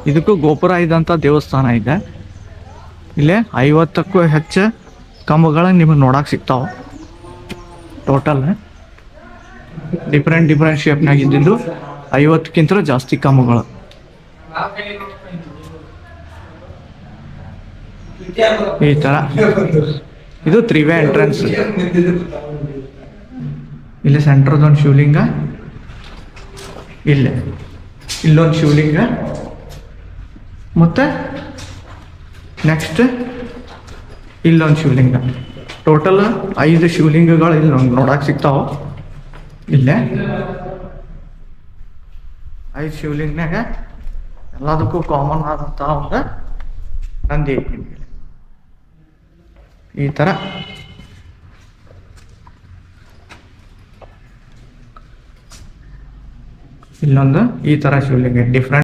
ಇದಕ್ಕೂ ಗೋಪುರ ಇದ್ದಂಥ ದೇವಸ್ಥಾನ ಇದೆ. ಇಲ್ಲೇ 50ಕ್ಕೂ ಹೆಚ್ಚು ಕಂಬಗಳು ನಿಮಗೆ ನೋಡಕ್ಕೆ ಸಿಗ್ತಾವೆ. ಟೋಟಲ್ ಡಿಫ್ರೆಂಟ್ ಶೇಪ್ನಾಗ ಇದ್ದಿದ್ದು 50ಕ್ಕಿಂತ ಜಾಸ್ತಿ ಕಂಬಗಳು. ಈ ಥರ ಇದು 3 ವೇ ಎಂಟ್ರೆನ್ಸ್. ಇಲ್ಲಿ ಸೆಂಟ್ರದೊಂದು ಶಿವಲಿಂಗ, ಇಲ್ಲೊಂದು ಶಿವಲಿಂಗ, ಮತ್ತು ನೆಕ್ಸ್ಟ್ ಇಲ್ಲೊಂದು ಶಿವಲಿಂಗ. ಟೋಟಲ್ 5 ಶಿವಲಿಂಗಗಳು ಇಲ್ಲಿ ನೋಡಕ್ಕೆ ಸಿಗ್ತಾವ. ಇಲ್ಲೇ 5 ಶಿವಲಿಂಗನಾಗ ಎಲ್ಲದಕ್ಕೂ ಕಾಮನ್ ಆದಂಥ ಒಂದು ನಂದಿ ಐತಿ. ಈ ಥರ ಇಲ್ಲೊಂದು ಈ ಥರ ಶಿವಲಿಂಗ ಡಿಫ್ರೆಂಟ್